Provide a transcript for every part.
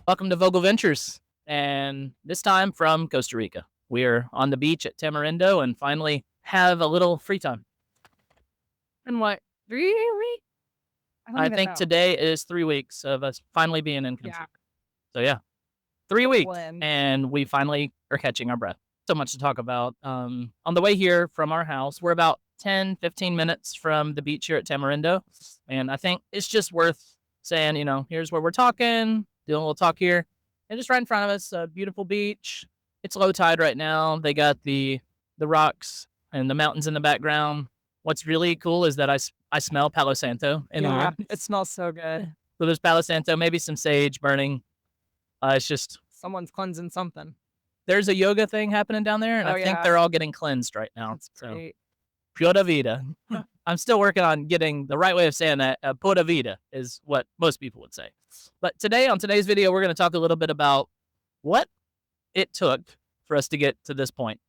Welcome to Vogel Ventures, and this time from Costa Rica. We're on the beach at Tamarindo and finally have a little free time. And what, 3 weeks? I don't I even think know. today is 3 weeks of us finally being in country. Yeah, So yeah, 3 weeks, when and we finally are catching our breath. So much to talk about. On the way here from our house, we're about 10, 15 minutes from the beach here at Tamarindo, and I think it's just worth saying, here's where we're talking, doing a little talk here, and just right in front of us, a beautiful beach. It's low tide right now. They got the rocks and the mountains in the background. What's really cool is that I smell Palo Santo in the yeah, wind. it smells so good. So there's Palo Santo, maybe some sage burning. It's just Someone's cleansing something. there's a yoga thing happening down there, and Oh, I think yeah. they're all getting cleansed right now. It's So great. pura vida. I'm still working on getting the right way of saying that. Pura vida is what most people would say. But today, on today's video, we're going to talk a little bit about what it took for us to get to this point.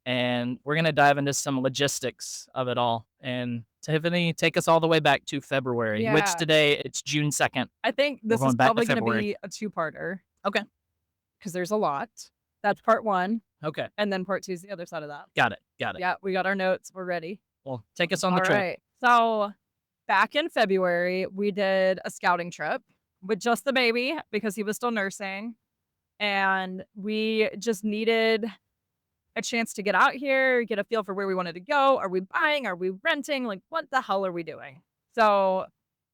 And we're going to dive into some logistics of it all. And Tiffany, take us all the way back to February, which Yeah. today it's June 2nd. I think this going is back to probably gonna February. be a two-parter. Okay. Because there's a lot. That's part 1, Okay. and then part 2 is the other side of that. Got it. Yeah, we got our notes. We're ready. Well, take us on the trip. Alright. So, back in February, we did a scouting trip with just the baby because he was still nursing, and we just needed a chance to get out here, get a feel for where we wanted to go. Are we buying? Are we renting? Like, what the hell are we doing? So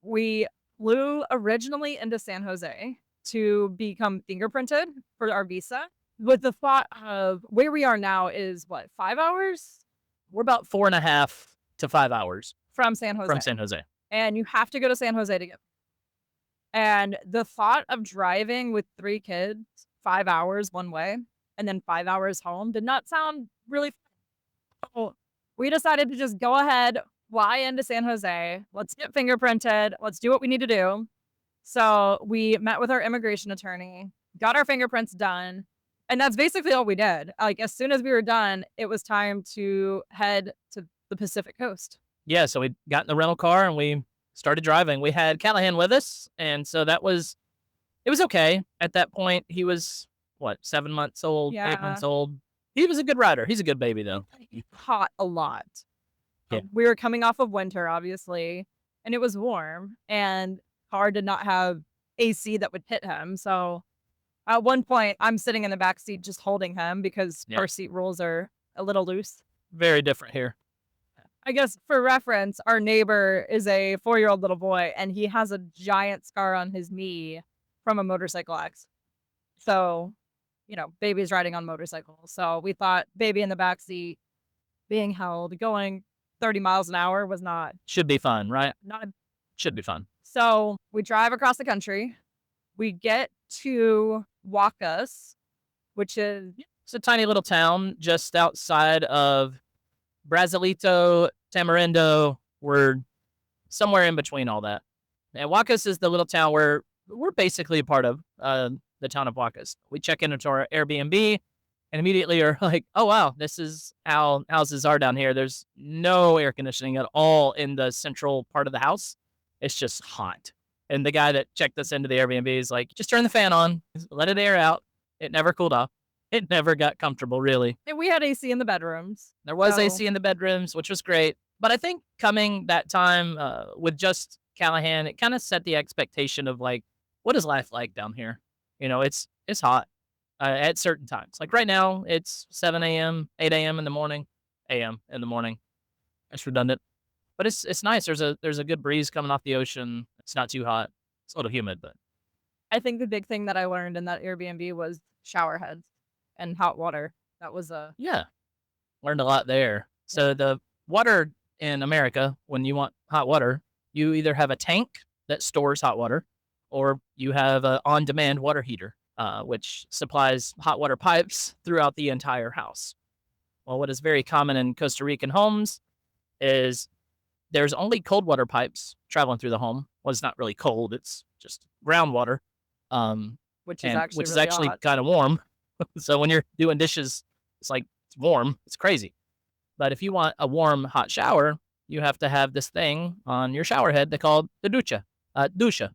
we flew originally into San Jose to become fingerprinted for our visa with the thought of where we are now is what, 5 hours We're about 4.5 to 5 hours from San Jose. from San Jose. And you have to go to San Jose to get. And the thought of driving with 3 kids 5 hours one way and then 5 hours home did not sound really fun. So we decided to just go ahead, fly into San Jose. Let's get fingerprinted. Let's do what we need to do. So we met with our immigration attorney, got our fingerprints done, and that's basically all we did. Like, as soon as we were done, it was time to head to the Pacific Coast. Yeah, so we got in the rental car and we started driving. We had Callahan with us, and so it was okay. At that point, he was, 7 months old, 8 Yeah. months old. He was a good rider. He's a good baby, though. Hot a lot. Yeah. We were coming off of winter, obviously, and it was warm, and car did not have AC that would hit him. So at one point, I'm sitting in the back seat just holding him because Yeah. car seat rules are a little loose. Very different here. I guess for reference, our neighbor is a 4-year-old little boy, and he has a giant scar on his knee from a motorcycle accident. So, baby's riding on motorcycles. So we thought baby in the back seat, being held, going 30 miles an hour was not. Should be fun, right? Should be fun. So we drive across the country. We get to Huacas, which is It's a tiny little town just outside of Brasilito, Tamarindo. We're somewhere in between all that. And Huacas is the little town where we're basically a part of the town of Huacas. We check into our Airbnb and immediately are like, oh, wow, this is how houses are down here. There's no air conditioning at all in the central part of the house. It's just hot. And the guy that checked us into the Airbnb is like, just turn the fan on, let it air out. It never cooled off. It never got comfortable, really. and we had AC in the bedrooms. There was So- AC in the bedrooms, which was great. But I think coming that time with just Callahan, it kind of set the expectation of like, what is life like down here? It's hot at certain times. Like right now, it's 7 a.m., 8 a.m. in the morning, a.m. in the morning. It's redundant, but it's nice. There's a good breeze coming off the ocean. It's not too hot. It's a little humid, but I think the big thing that I learned in that Airbnb was shower heads and hot water. That was yeah, learned a lot there. So the water in America, when you want hot water, you either have a tank that stores hot water, or you have an on-demand water heater, which supplies hot water pipes throughout the entire house. Well, what is very common in Costa Rican homes is there's only cold water pipes traveling through the home. Well, it's not really cold; it's just groundwater, which is actually which is really actually hot. kind of warm. So when you're doing dishes, it's warm. It's crazy. But if you want a warm, hot shower, you have to have this thing on your shower head they call the ducha. Dusha.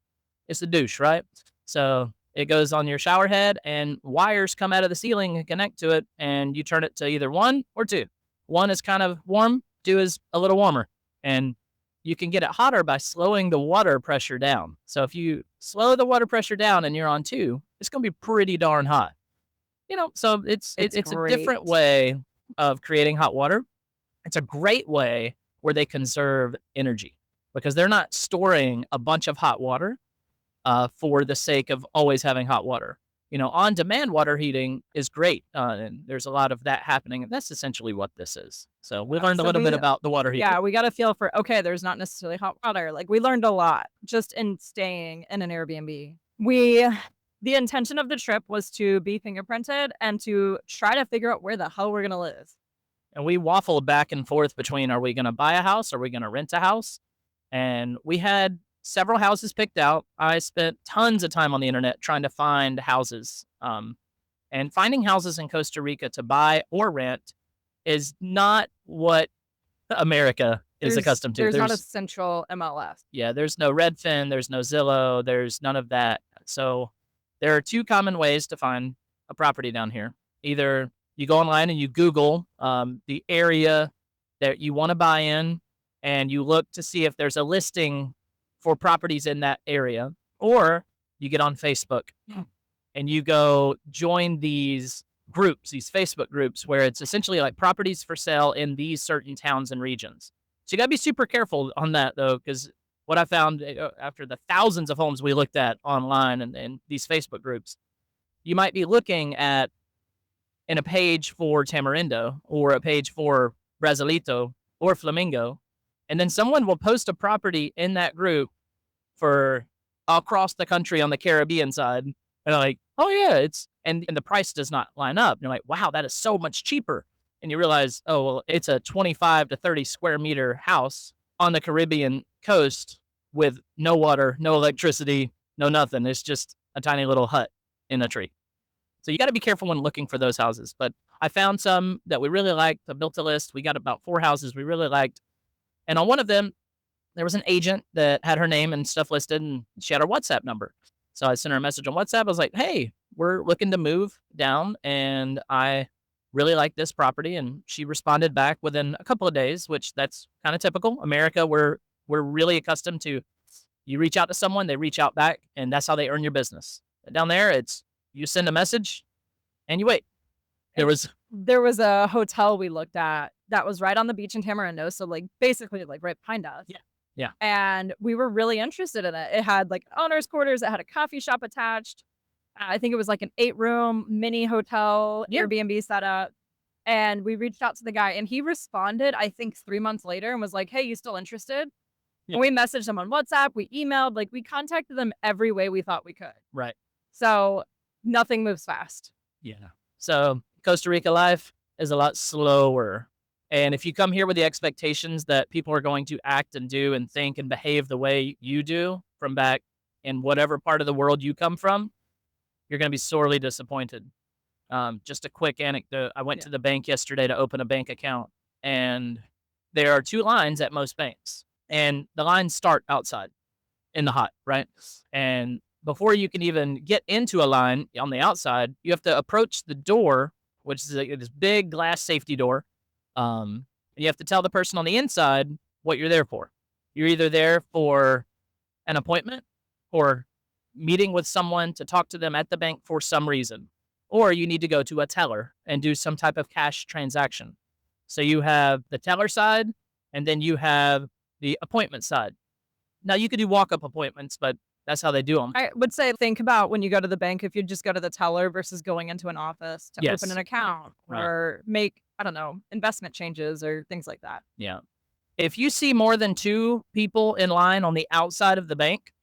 It's the douche, right? So It goes on your shower head, and wires come out of the ceiling and connect to it, and you turn it to either 1 or 2. 1 is kind of warm, 2 is a little warmer, and you can get it hotter by slowing the water pressure down. So if you slow the water pressure down and you're on 2, it's gonna be pretty darn hot. So it's a great. different way of creating hot water. It's a great way where they conserve energy because they're not storing a bunch of hot water for the sake of always having hot water. On demand water heating is great, and there's a lot of that happening. And that's essentially what this is. So we learned a So little bit about the water heater. yeah, we got a feel for, okay, there's not necessarily hot water. Like, we learned a lot just in staying in an Airbnb. The intention of the trip was to be fingerprinted and to try to figure out where the hell we're gonna live. And we waffled back and forth between, are we going to buy a house? Are we going to rent a house? And we had several houses picked out. I spent tons of time on the internet trying to find houses. And finding houses in Costa Rica to buy or rent is not what America is accustomed to. There's not a central MLS. Yeah, there's no Redfin, there's no Zillow, there's none of that. So there are 2 common ways to find a property down here. Either you go online and you Google the area that you want to buy in, and you look to see if there's a listing for properties in that area, or you get on Facebook and you go join these groups, these Facebook groups, where it's essentially like properties for sale in these certain towns and regions. So you got to be super careful on that, though, because what I found after the thousands of homes we looked at online and these Facebook groups, you might be looking at in a page for Tamarindo or a page for Brasilito or Flamingo, and then someone will post a property in that group for across the country on the Caribbean side, and like, oh yeah, and the price does not line up. And you're like, wow, that is so much cheaper. And you realize, oh well, it's a 25 to 30 square meter house on the Caribbean coast with no water, no electricity, no nothing. It's just a tiny little hut in a tree. So you got to be careful when looking for those houses. But I found some that we really liked. I built a list. We got about 4 houses we really liked. And on one of them, there was an agent that had her name and stuff listed, and she had her WhatsApp number. So I sent her a message on WhatsApp. I was like, hey, we're looking to move down, and I really like this property. And she responded back within a couple of days, which that's kind of typical. America, we're really accustomed to, you reach out to someone, they reach out back, and that's how they earn your business. Down there, it's you send a message and you wait. There was a hotel we looked at that was right on the beach in Tamarindo, so like basically like right behind us. Yeah. And we were really interested in it. It had like owner's quarters, it had a coffee shop attached. I think it was like an 8-room mini hotel Airbnb setup. And we reached out to the guy, and he responded, I think 3 months later, and was like, hey, you still interested? Yeah. And we messaged him on WhatsApp, we emailed, like we contacted them every way we thought we could. Right. So nothing moves fast. Yeah. So Costa Rica life is a lot slower. And if you come here with the expectations that people are going to act and do and think and behave the way you do from back in whatever part of the world you come from, you're going to be sorely disappointed. Just a quick anecdote. I went to the bank yesterday to open a bank account, and there are 2 lines at most banks, and the lines start outside in the hot, right? And before you can even get into a line on the outside, you have to approach the door, which is this big glass safety door. And you have to tell the person on the inside what you're there for. You're either there for an appointment or meeting with someone to talk to them at the bank for some reason, or you need to go to a teller and do some type of cash transaction. So you have the teller side, and then you have the appointment side. Now you could do walk-up appointments, but that's how they do them. I would say think about when you go to the bank, if you just go to the teller versus going into an office to Yes. open an account or make, I don't know, investment changes or things like that. Yeah. If you see more than 2 people in line on the outside of the bank,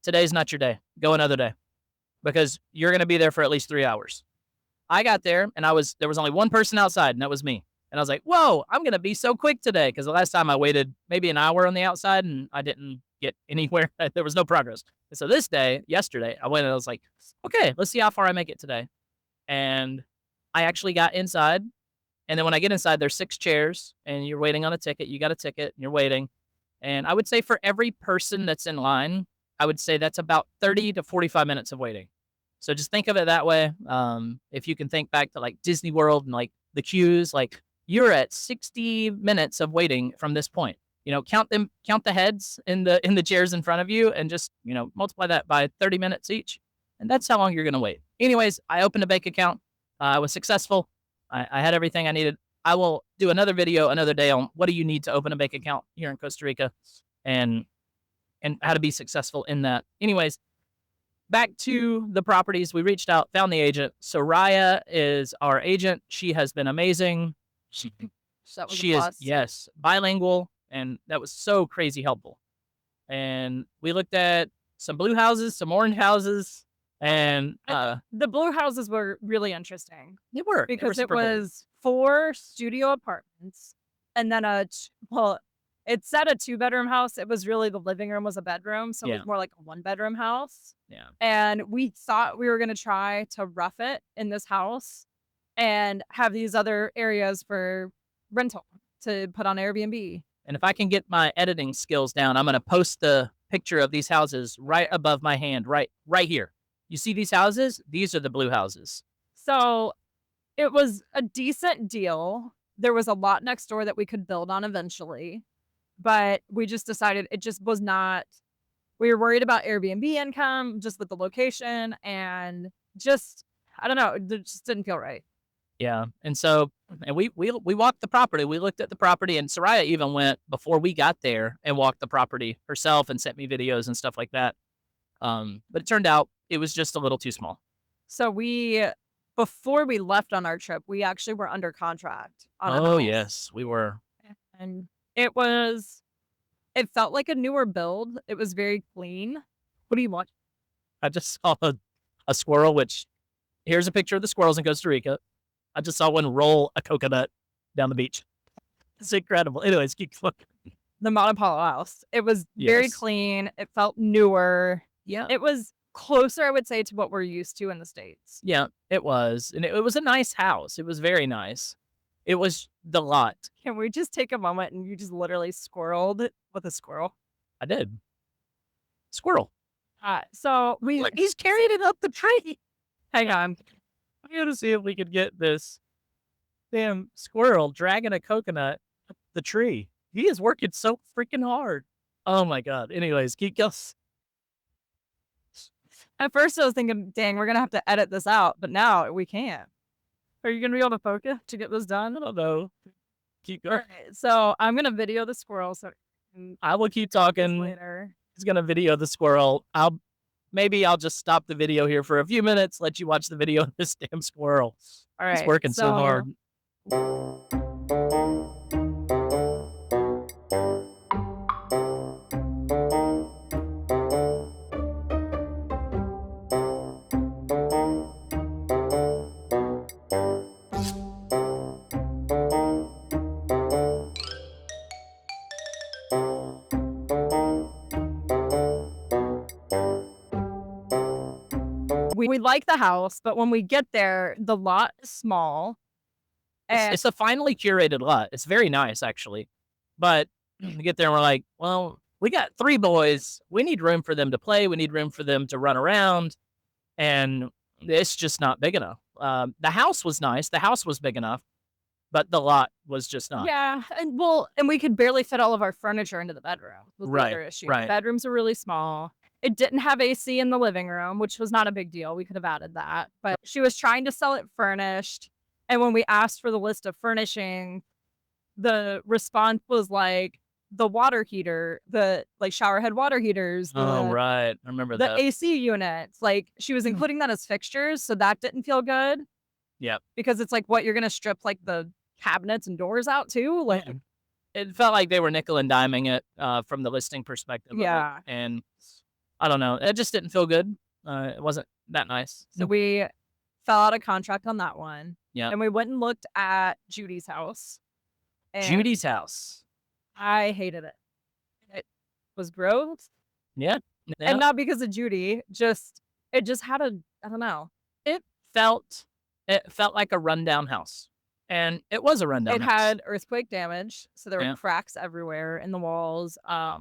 today's not your day. Go another day, because you're going to be there for at least 3 hours. I got there, and there was only 1 person outside, and that was me. And I was like, whoa, I'm going to be so quick today, because the last time I waited maybe an hour on the outside, and I didn't get anywhere. There was no progress. And so yesterday, I went and I was like, okay, let's see how far I make it today. And I actually got inside. And then when I get inside, there's 6 chairs, and you're waiting on a ticket. You got a ticket, and you're waiting. And I would say for every person that's in line, I would say that's about 30 to 45 minutes of waiting. So just think of it that way. If you can think back to like Disney World and like the queues, like you're at 60 minutes of waiting from this point. Count the heads in the chairs in front of you, and just multiply that by 30 minutes each, and that's how long you're gonna wait. Anyways, I opened a bank account. I was successful. I had everything I needed. I will do another video another day on what do you need to open a bank account here in Costa Rica, and how to be successful in that. Anyways, back to the properties. We reached out, found the agent. Soraya is our agent. She has been amazing. So that was a She is, plus. yes, bilingual, and that was so crazy helpful. And we looked at some blue houses, some orange houses, and The blue houses were really interesting they were because it super cool. was 4 studio apartments and then it said a 2-bedroom house. It was really the living room was a bedroom, so it Yeah. was more like a 1-bedroom house. Yeah. And we thought we were gonna try to rough it in this house and have these other areas for rental to put on Airbnb. And if I can get my editing skills down, I'm gonna post the picture of these houses right above my hand, right here. You see these houses? These are the blue houses. So it was a decent deal. There was a lot next door that we could build on eventually, but we just decided it just was not. We were worried about Airbnb income just with the location, and just I don't know, it just didn't feel right. Yeah. And so, and we walked the property. We looked at the property, and Soraya even went before we got there and walked the property herself and sent me videos and stuff like that. But it turned out it was just a little too small. So before we left on our trip, we actually were under contract on a Oh, house. yes, we were. And it felt like a newer build. It was very clean. What do you want? I just saw a squirrel, which here's a picture of the squirrels in Costa Rica. I just saw one roll a coconut down the beach. It's incredible. Anyways, keep looking. The Monopolo house. It was very Yes. clean. It felt newer. Yeah. It was closer, I would say, to what we're used to in the States. Yeah, it was. And it was a nice house. It was very nice. It was the lot. Can we just take a moment and you just literally squirreled with a squirrel? I did. Squirrel. So Like, he's carrying it up the tree. hang on. I gotta see if we could get this damn squirrel dragging a coconut up the tree. He is working so freaking hard. Oh my god. Anyways, keep going. At first I was thinking, dang, we're gonna have to edit this out, but now we can't. Are you gonna be able to focus to get this done? I don't know. Keep going. Alright, so I'm gonna video the squirrel so I will keep talking. later. He's gonna video the squirrel. Maybe I'll just stop the video here for a few minutes, let you watch the video of this damn squirrel. All right. He's working so hard. We like the house, but when we get there, the lot is small. And It's a finely curated lot. It's very nice, actually. But we get there and we're like, well, we got 3 boys. We need room for them to play. We need room for them to run around. And it's just not big enough. The house was nice. The house was big enough. But the lot was just not. yeah, and we could barely fit all of our furniture into the bedroom. Was the Right, other issue. right. Bedrooms are really small. It didn't have AC in the living room, which was not a big deal. We could have added that. But she was trying to sell it furnished. And when we asked for the list of furnishing, the response was like the water heater, the like shower head water heaters, Oh, right. I remember the that. AC units. Like she was including that as fixtures, so that didn't feel good. Yep. Because it's like what you're gonna strip like the cabinets and doors out too. Like It felt like they were nickel and diming it from the listing perspective. Yeah. Of it. And I don't know. It just didn't feel good. It wasn't that nice. So we fell out of contract on that one. Yeah. And we went and looked at Judy's house. And Judy's house. I hated it. It was gross. Yeah. And not because of Judy, it just had I don't know. It felt like a rundown house. And it was a rundown It house. had earthquake damage, so there were Yeah. cracks everywhere in the walls. I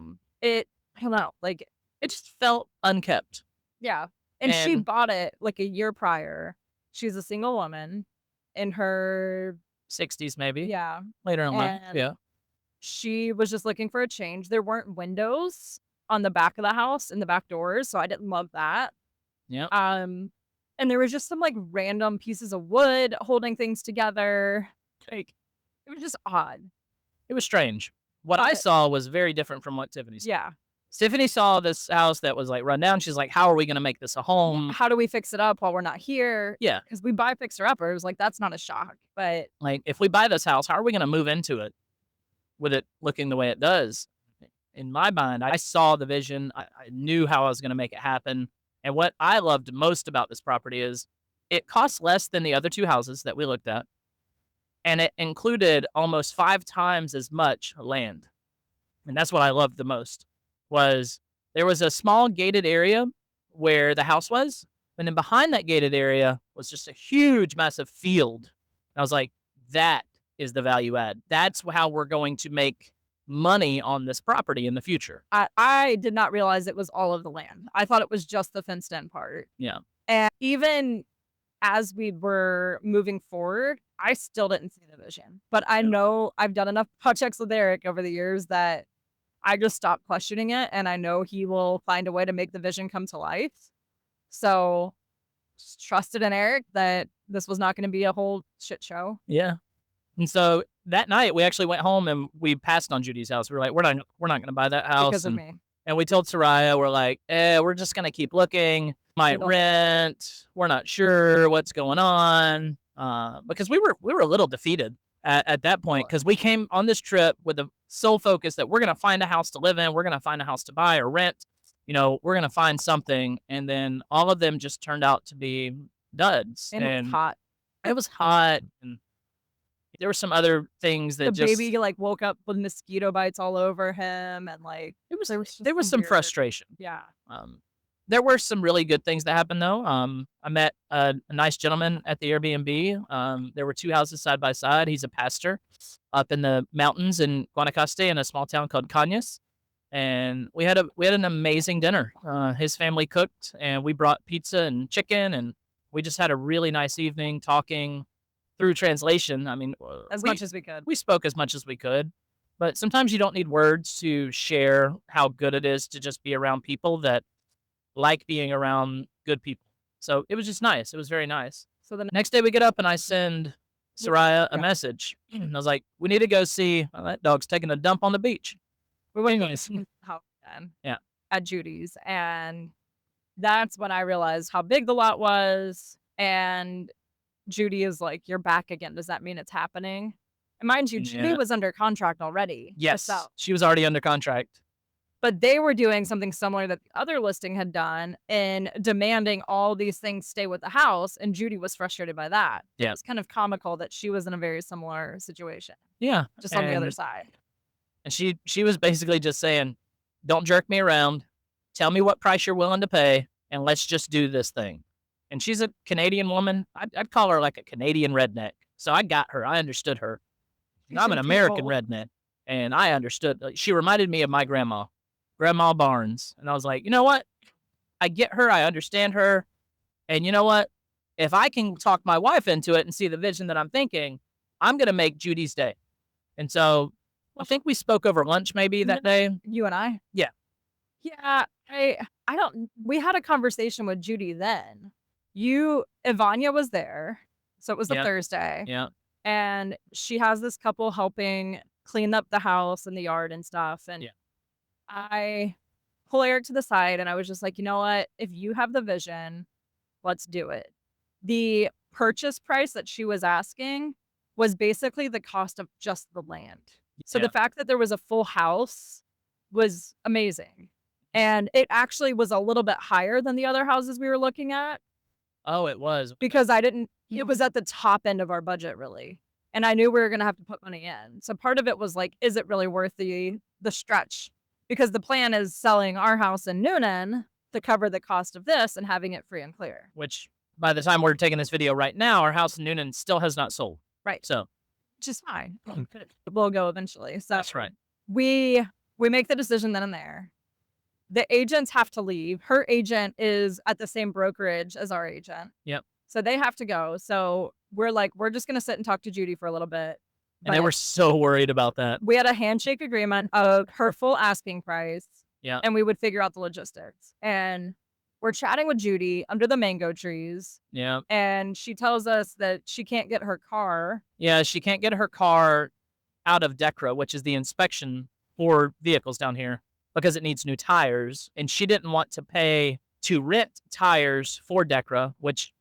don't know, like It just felt unkept. yeah. And she And bought it like a year prior. She's a single woman in her 60s maybe, yeah. later in life. And Yeah. she was just looking for a change. There weren't windows on the back of the house in the back doors, so I didn't love that. Yep. And there was just some like random pieces of wood holding things together. Like it was just odd. It was strange. What I But saw was very different from what Tiffany saw. yeah. Tiffany saw this house that was like run down. She's like, how are we going to make this a home? How do we fix it up while we're not here? Yeah. Because we buy fixer uppers. Like that's not a shock. But Like, if we buy this house, how are we going to move into it with it looking the way it does? In my mind, I saw the vision. I knew how I was going to make it happen. And what I loved most about this property is it costs less than the other two houses that we looked at. And it included almost 5 times as much land. And that's what I loved the most was there was a small gated area where the house was, and then behind that gated area was just a huge, massive field. And I was like, that is the value add. That's how we're going to make money on this property in the future. I did not realize it was all of the land. I thought it was just the fenced in part. Yeah. And even as we were moving forward, I still didn't see the vision. But I know I've done enough projects with Eric over the years that I just stopped questioning it. And I know he will find a way to make the vision come to life. So just trusted in Eric that this was not going to be a whole shit show. Yeah. And so that night we actually went home and we passed on Judy's house. We were like, we're not going to buy that house. Because of me. And we told Soraya, we're like, we're just going to keep looking. Might rent. We're not sure what's going on. Because we were a little defeated at that point because we came on this trip with the sole focus that we're going to find a house to live in. We're going to find a house to buy or rent. You know, we're going to find something. And then all of them just turned out to be duds. And it was hot. It was hot. And there were some other things that the baby like woke up with mosquito bites all over him, and like there was some frustration. Yeah. There were some really good things that happened though. I met a nice gentleman at the Airbnb. There were 2 houses side by side. He's a pastor up in the mountains in Guanacaste in a small town called Cañas. And we had an amazing dinner. His family cooked and we brought pizza and chicken, and we just had a really nice evening talking through translation. I mean, much as we could. We spoke as much as we could, but sometimes you don't need words to share how good it is to just be around people that like being around good people. So it was just nice. It was very nice. So the next day we get up and I send Soraya a message. And I was like, we need to go see, that dog's taking a dump on the beach. We're waiting on this. Yeah. At Judy's. And that's when I realized how big the lot was. And Judy is like, you're back again. Does that mean it's happening? And mind you, Judy was under contract already. Yes. She was already under contract. But they were doing something similar that the other listing had done in demanding all these things stay with the house. And Judy was frustrated by that. Yeah. It's kind of comical that she was in a very similar situation. Yeah. Just on the other side. And she was basically just saying, don't jerk me around. Tell me what price you're willing to pay. And let's just do this thing. And she's a Canadian woman. I'd call her like a Canadian redneck. So I got her. I understood her. I'm an American redneck. And I understood. She reminded me of my grandma. Grandma Barnes. And I was like, you know what? I get her. I understand her. And you know what? If I can talk my wife into it and see the vision that I'm thinking, I'm going to make Judy's day. And so I think we spoke over lunch maybe that day. You and I? Yeah. Yeah. We had a conversation with Judy then. Ivania was there. So it was the Thursday. Yeah. And she has this couple helping clean up the house and the yard and stuff. And I pull Eric to the side and I was just like, you know what? If you have the vision, let's do it. The purchase price that she was asking was basically the cost of just the land. So the fact that there was a full house was amazing. And it actually was a little bit higher than the other houses we were looking at. Oh, it was. Because it was at the top end of our budget, really. And I knew we were going to have to put money in. So part of it was like, is it really worth the stretch? Because the plan is selling our house in Noonan to cover the cost of this and having it free and clear. Which, by the time we're taking this video right now, our house in Noonan still has not sold. Right. So, which is fine. We'll go eventually. So that's right. We make the decision then and there. the agents have to leave. Her agent is at the same brokerage as our agent. Yep. So they have to go. So we're like, we're just going to sit and talk to Judy for a little bit. And they were so worried about that. We had a handshake agreement of her full asking price. Yeah. And we would figure out the logistics. And we're chatting with Judy under the mango trees. Yeah. And she tells us that she can't get her car. Yeah, she can't get her car out of DECRA, which is the inspection for vehicles down here, because it needs new tires. And she didn't want to pay to rent tires for DECRA, which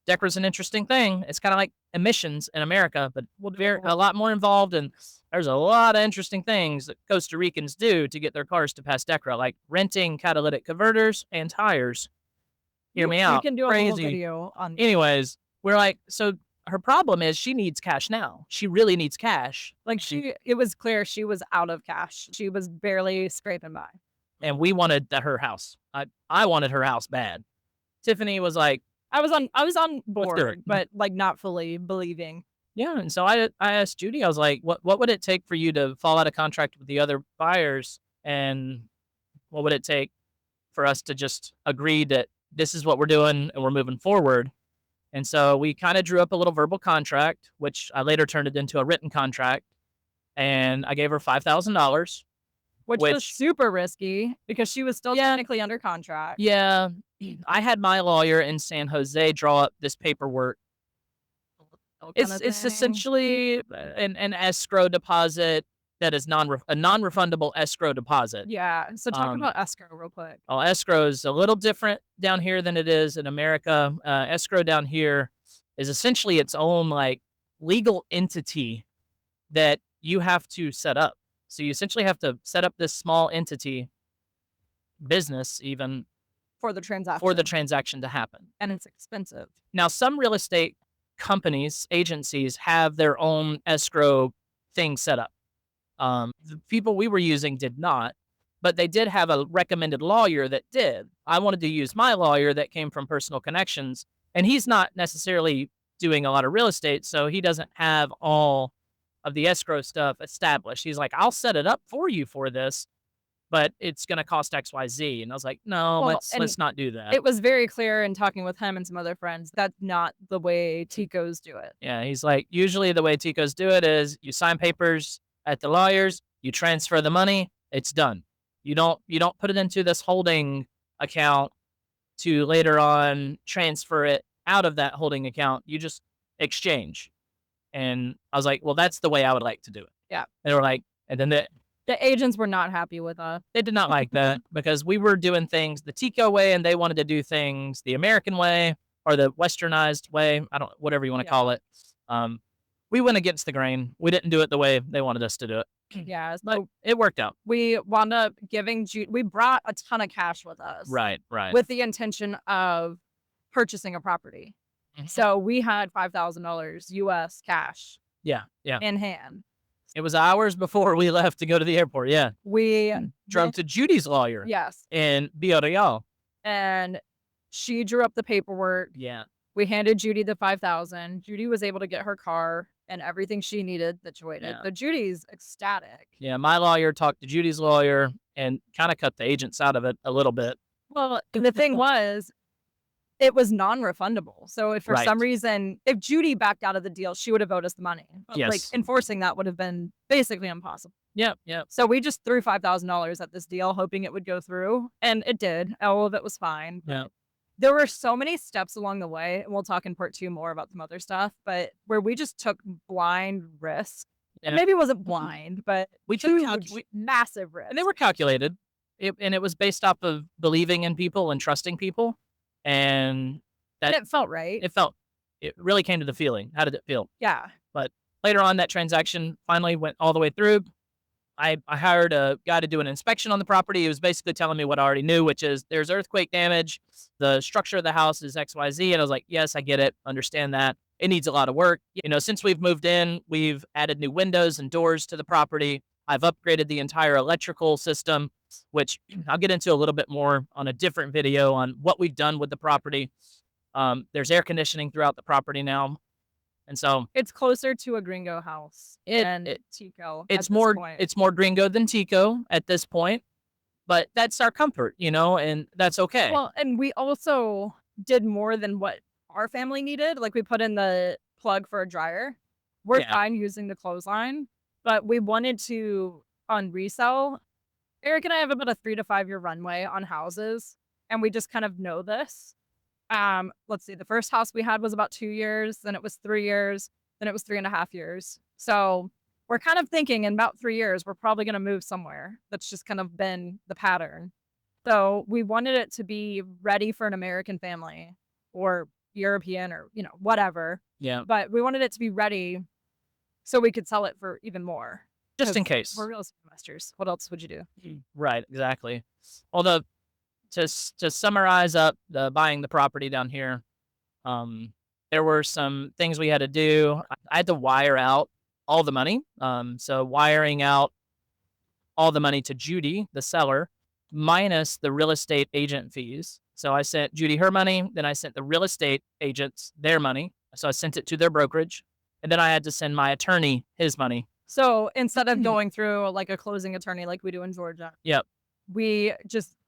DECRA is an interesting thing. It's kind of like emissions in America, but a lot more involved. And there's a lot of interesting things that Costa Ricans do to get their cars to pass DECRA, like renting catalytic converters and tires. Hear me out. We can do a whole video on. Anyways, we're like, so her problem is she needs cash now. She really needs cash. Like it was clear she was out of cash. She was barely scraping by. And we wanted her house. I wanted her house bad. Tiffany was like, I was on board, but like not fully believing. Yeah, and so I asked Judy, I was like, what would it take for you to fall out of contract with the other buyers, and what would it take for us to just agree that this is what we're doing and we're moving forward? And so we kind of drew up a little verbal contract, which I later turned it into a written contract, and I gave her $5,000. Which was super risky because she was still technically under contract. Yeah. I had my lawyer in San Jose draw up this paperwork. It's essentially an escrow deposit that is a non-refundable escrow deposit. Yeah. So talk about escrow real quick. Well, escrow is a little different down here than it is in America. Escrow down here is essentially its own like legal entity that you have to set up. So you essentially have to set up this small entity, business even, for the transaction to happen. And it's expensive. Now, some real estate companies, agencies have their own escrow thing set up. The people we were using did not, but they did have a recommended lawyer that did. I wanted to use my lawyer that came from personal connections, and he's not necessarily doing a lot of real estate, so he doesn't have all of the escrow stuff established. He's like, I'll set it up for you for this, but it's going to cost XYZ. And I was like, no, let's not do that. It was very clear in talking with him and some other friends, that's not the way Ticos do it. Yeah. He's like, usually the way Ticos do it is you sign papers at the lawyers, you transfer the money, it's done. You don't put it into this holding account to later on transfer it out of that holding account. You just exchange. And I was like, well, that's the way I would like to do it. Yeah. They were like, and then the agents were not happy with us. They did not like that because we were doing things the Tico way and they wanted to do things the American way or the westernized way. Whatever you want to call it. We went against the grain. We didn't do it the way they wanted us to do it. Yeah. But it worked out. We wound up we brought a ton of cash with us. Right. With the intention of purchasing a property. Mm-hmm. So we had $5,000 US cash. Yeah. In hand. It was hours before we left to go to the airport. Yeah. We drove to Judy's lawyer. Yes. In Villarreal. And she drew up the paperwork. Yeah. We handed Judy the $5,000. Judy was able to get her car and everything she needed situated. Yeah. So Judy's ecstatic. Yeah. My lawyer talked to Judy's lawyer and kind of cut the agents out of it a little bit. Well, the thing was, it was non-refundable. So if for some reason, if Judy backed out of the deal, she would have owed us the money. Yes. Like enforcing that would have been basically impossible. Yeah. So we just threw $5,000 at this deal, hoping it would go through. And it did. All of it was fine. Yeah. There were so many steps along the way, and we'll talk in part 2 more about some other stuff, but where we just took blind risks. Yeah. Maybe it wasn't blind, but we took massive risks. And they were calculated. And it was based off of believing in people and trusting people. And it felt right. It really came to the feeling. How did it feel? Yeah. But later on, that transaction finally went all the way through. I hired a guy to do an inspection on the property. He was basically telling me what I already knew, which is there's earthquake damage. The structure of the house is XYZ. And I was like, yes, I get it. Understand that. It needs a lot of work. Since we've moved in, we've added new windows and doors to the property. I've upgraded the entire electrical system, which I'll get into a little bit more on a different video on what we've done with the property. There's air conditioning throughout the property now. And so it's closer to a gringo house than Tico. It's more gringo than Tico at this point. but that's our comfort, and that's okay. Well, and we also did more than what our family needed. Like we put in the plug for a dryer. We're Yeah. fine using the clothesline, but we wanted to on resell. Eric and I have about a 3 to 5 year runway on houses, and we just kind of know this. Let's see, the first house we had was about 2 years, then it was 3 years, then it was 3.5 years. So we're kind of thinking in about 3 years, we're probably going to move somewhere. That's just kind of been the pattern. So we wanted it to be ready for an American family or European or, whatever. Yeah. But we wanted it to be ready so we could sell it for even more. Just in 'Cause case. we're real estate investors. What else would you do? Right. Exactly. Although to summarize up the buying the property down here, um, there were some things we had to do. I had to wire out all the money. So wiring out all the money to Judy, the seller, minus the real estate agent fees. So I sent Judy her money, then I sent the real estate agents their money. So I sent it to their brokerage, and then I had to send my attorney his money. So instead of going through like a closing attorney like we do in Georgia, Yep.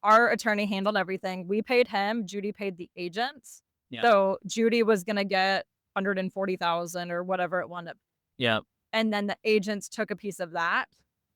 our attorney handled everything. We paid him, Judy paid the agents. Yeah. So Judy was gonna get 140,000 or whatever it wound up. Yep. And then the agents took a piece of that.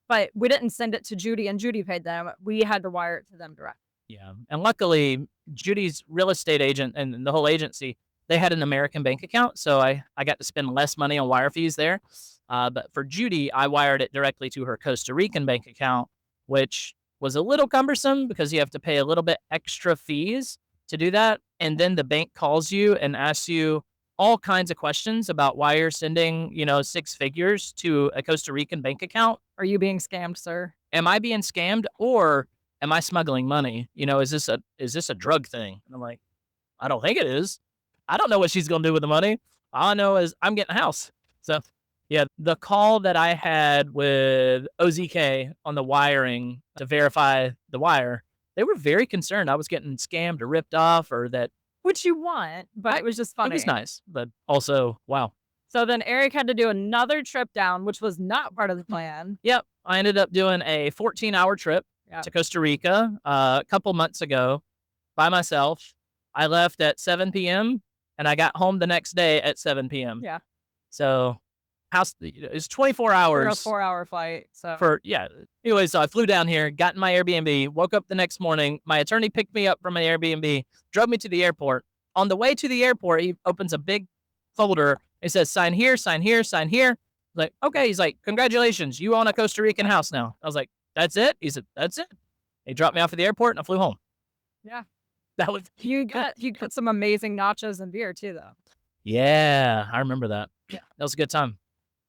But we didn't send it to Judy and Judy paid them. We had to wire it to them direct. Yeah. And luckily, Judy's real estate agent and the whole agency, they had an American bank account. So I got to spend less money on wire fees there. But for Judy, I wired it directly to her Costa Rican bank account, which was a little cumbersome because you have to pay a little bit extra fees to do that. And then the bank calls you and asks you all kinds of questions about why you're sending, 6 figures to a Costa Rican bank account. Are you being scammed, sir? Am I being scammed or am I smuggling money? Is this a drug thing? And I'm like, I don't think it is. I don't know what she's going to do with the money. All I know is I'm getting a house. So yeah, the call that I had with OZK on the wiring to verify the wire, they were very concerned I was getting scammed or ripped off or that. Which you want, but it was just funny. It was nice, but also, wow. So then Eric had to do another trip down, which was not part of the plan. Yep. I ended up doing a 14-hour trip to Costa Rica a couple months ago by myself. I left at 7 p.m. and I got home the next day at 7 p.m. Yeah. So it's 24 hours. A 4-hour flight. So Anyway, so I flew down here, got in my Airbnb, woke up the next morning. My attorney picked me up from my Airbnb, drove me to the airport. On the way to the airport, he opens a big folder. It says, sign here, sign here, sign here. Like, okay. He's like, congratulations, you own a Costa Rican house now. I was like, that's it? He said, that's it. He dropped me off at the airport and I flew home. Yeah. That was you got some amazing nachos and beer too, though. Yeah, I remember that. Yeah. That was a good time.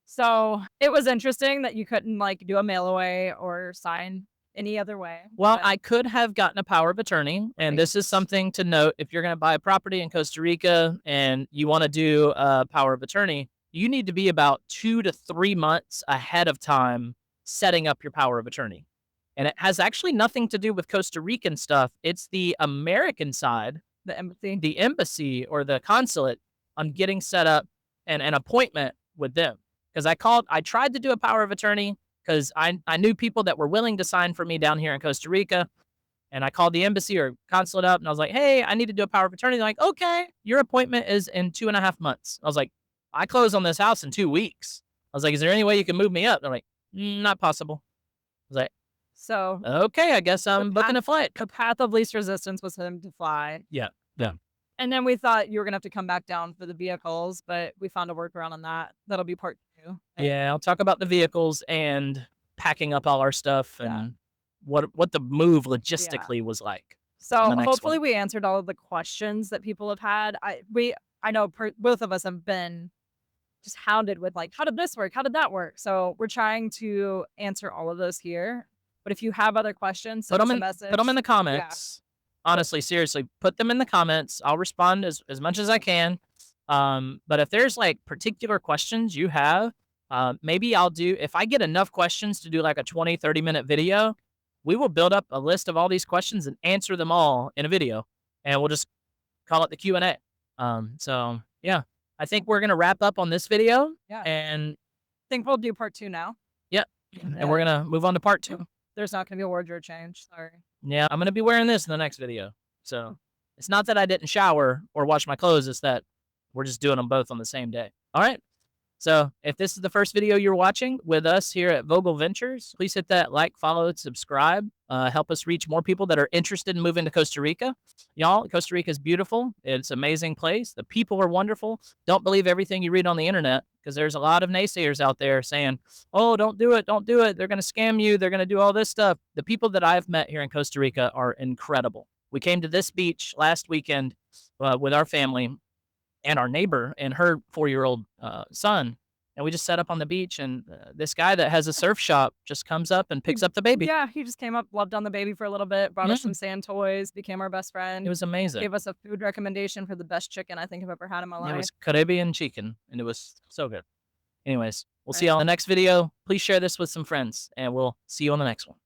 So it was interesting that you couldn't like do a mail away or sign any other way. Well, I could have gotten a power of attorney, and this is something to note. If you're going to buy a property in Costa Rica and you want to do a power of attorney, you need to be about 2 to 3 months ahead of time setting up your power of attorney. And it has actually nothing to do with Costa Rican stuff. It's the American side, the embassy or the consulate on getting set up and an appointment with them. Because I tried to do a power of attorney because I knew people that were willing to sign for me down here in Costa Rica. And I called the embassy or consulate up and I was like, hey, I need to do a power of attorney. They're like, okay, your appointment is in 2.5 months. I was like, I close on this house in 2 weeks. I was like, is there any way you can move me up? They're like, not possible. I was like, so okay, I guess I'm booking a flight. The path of least resistance was him to fly. Yeah. Yeah. And then we thought you were going to have to come back down for the vehicles, but we found a workaround on that. That'll be part 2. Yeah, I'll talk about the vehicles and packing up all our stuff and what the move logistically was like. So hopefully we answered all of the questions that people have had. I know both of us have been just hounded with like, how did this work? How did that work? So we're trying to answer all of those here. But if you have other questions, send us a message. Put them in the comments. Yeah. Honestly, seriously, put them in the comments. I'll respond as much as I can. But if there's like particular questions you have, maybe if I get enough questions to do like a 20, 30-minute video, we will build up a list of all these questions and answer them all in a video. And we'll just call it the Q&A. So yeah, I think we're going to wrap up on this video. Yeah. And I think we'll do part 2 now. Yep. And we're going to move on to part 2. There's not gonna be a wardrobe change. Sorry. Yeah, I'm gonna be wearing this in the next video. So it's not that I didn't shower or wash my clothes, it's that we're just doing them both on the same day. All right. So if this is the first video you're watching with us here at Vogel Ventures, please hit that like, follow, subscribe. Help us reach more people that are interested in moving to Costa Rica. Y'all, Costa Rica is beautiful. It's an amazing place. The people are wonderful. Don't believe everything you read on the internet because there's a lot of naysayers out there saying, oh, don't do it. Don't do it. They're going to scam you. They're going to do all this stuff. The people that I've met here in Costa Rica are incredible. We came to this beach last weekend with our family and our neighbor and her 4-year-old son. And we just sat up on the beach, and this guy that has a surf shop just comes up and picks up the baby. Yeah, he just came up, loved on the baby for a little bit, brought us some sand toys, became our best friend. It was amazing. Gave us a food recommendation for the best chicken I think I've ever had in my life. It was Caribbean chicken, and it was so good. Anyways, we'll see you all in the next video. Please share this with some friends, and we'll see you on the next one.